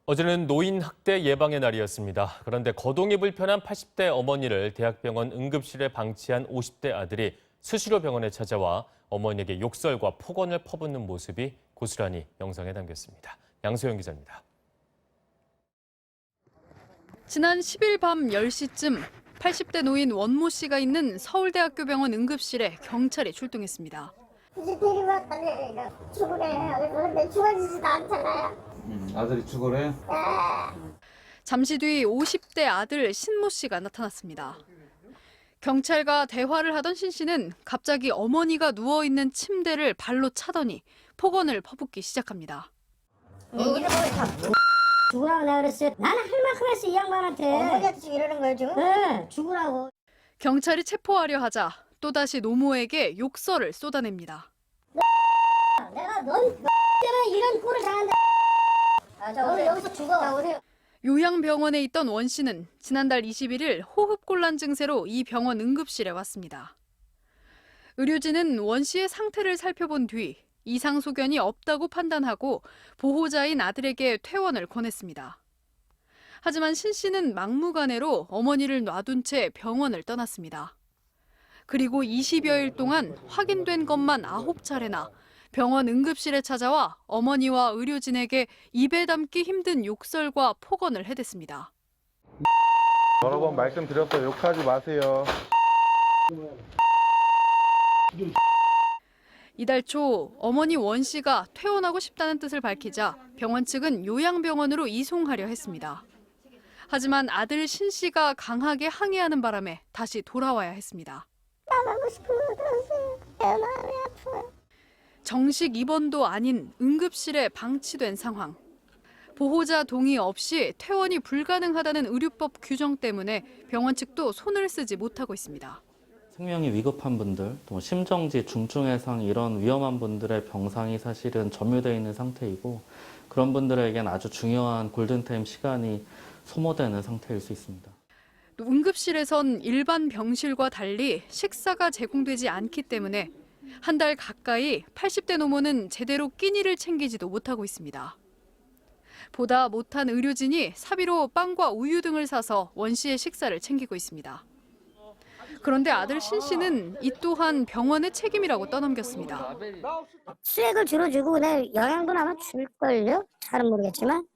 어제는 노인 학대 예방의 날이었습니다. 그런데 거동이 불편한 80대 어머니를 대학병원 응급실에 방치한 50대 아들이 수시로 병원에 찾아와 어머니에게 욕설과 폭언을 퍼붓는 모습이 고스란히 영상에 담겼습니다. 양소영 기자입니다. 지난 10일 밤 10시쯤 80대 노인 원모 씨가 있는 서울대학교 병원 응급실에 경찰이 출동했습니다. 이제 데리고 왔더니 죽으래요. 그런데 죽어지지도 않잖아요. 아들이 죽으래? 잠시 뒤 50대 아들 신모 씨가 나타났습니다. 경찰과 대화를 하던 신 씨는 갑자기 어머니가 누워있는 침대를 발로 차더니 폭언을 퍼붓기 시작합니다. 이러고 죽으라고 내가 그랬어요. 나는 할 만큼 했어, 이 양반한테. 어머니한테 지금 이러는 거예요, 지금? 네, 죽으라고. 경찰이 체포하려 하자 또다시 노모에게 욕설을 쏟아냅니다. 내가 넌 때문에 이런 꼴을 당한다. 너는 여기서 죽어. 자, 오세요. 요양병원에 있던 원 씨는 지난달 21일 호흡곤란 증세로 이 병원 응급실에 왔습니다. 의료진은 원 씨의 상태를 살펴본 뒤 이상 소견이 없다고 판단하고 보호자인 아들에게 퇴원을 권했습니다. 하지만 신 씨는 막무가내로 어머니를 놔둔 채 병원을 떠났습니다. 그리고 20여일 동안 확인된 것만 9차례나 병원 응급실에 찾아와 어머니와 의료진에게 입에 담기 힘든 욕설과 폭언을 해댔습니다. 여러 번 말씀드렸어요. 욕하지 마세요. 이달 초 어머니 원 씨가 퇴원하고 싶다는 뜻을 밝히자 병원 측은 요양병원으로 이송하려 했습니다. 하지만 아들 신 씨가 강하게 항의하는 바람에 다시 돌아와야 했습니다. 나가고 싶은 거 들었어요. 내 마음이 아파요. 정식 입원도 아닌 응급실에 방치된 상황. 보호자 동의 없이 퇴원이 불가능하다는 의료법 규정 때문에 병원 측도 손을 쓰지 못하고 있습니다. 생명이 위급한 분들, 또 심정지, 중증해상 이런 위험한 분들의 병상이 사실은 점유되어 있는 상태이고 그런 분들에겐 아주 중요한 골든타임 시간이 소모되는 상태일 수 있습니다. 또 응급실에선 일반 병실과 달리 식사가 제공되지 않기 때문에 한 달 가까이 80대 노모는 제대로 끼니를 챙기지도 못하고 있습니다. 보다 못한 의료진이 사비로 빵과 우유 등을 사서 원 씨의 식사를 챙기고 있습니다. 그런데 아들 신 씨는 이 또한 병원의 책임이라고 떠넘겼습니다. 수액을 주로 주고 그냥 영양분 아마 줄걸요? 잘은 모르겠지만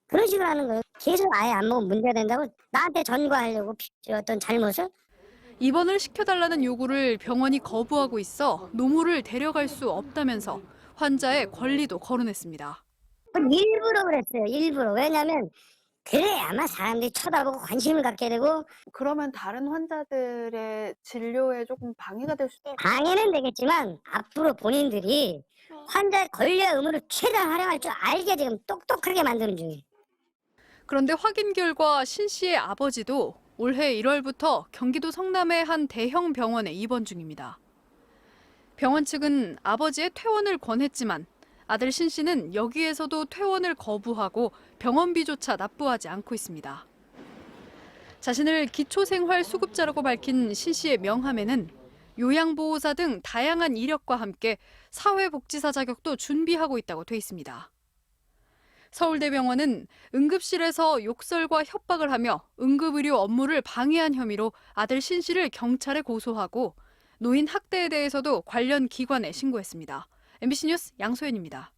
그런 식으로 하는 거예요. 계속 아예 안 먹으면 문제가 된다고 나한테 전가하려고 어떤 잘못을? 입원을 시켜달라는 요구를 병원이 거부하고 있어 노모를 데려갈 수 없다면서 환자의 권리도 거론했습니다. 일부러 그랬어요. 일부러. 왜냐하면 그래 아마 사람들이 쳐다보고 관심을 갖게 되고. 그러면 다른 환자들의 진료에 조금 방해가 될 수도 있고. 방해는 되겠지만 앞으로 본인들이 환자의 권리와 의무를 최대한 활용할 줄 알게 지금 똑똑하게 만드는 중이에요. 그런데 확인 결과 신 씨의 아버지도 올해 1월부터 경기도 성남의 한 대형 병원에 입원 중입니다. 병원 측은 아버지의 퇴원을 권했지만 아들 신 씨는 여기에서도 퇴원을 거부하고 병원비조차 납부하지 않고 있습니다. 자신을 기초생활수급자라고 밝힌 신 씨의 명함에는 요양보호사 등 다양한 이력과 함께 사회복지사 자격도 준비하고 있다고 돼 있습니다. 서울대병원은 응급실에서 욕설과 협박을 하며 응급의료 업무를 방해한 혐의로 아들 신 씨를 경찰에 고소하고 노인 학대에 대해서도 관련 기관에 신고했습니다. MBC 뉴스 양소연입니다.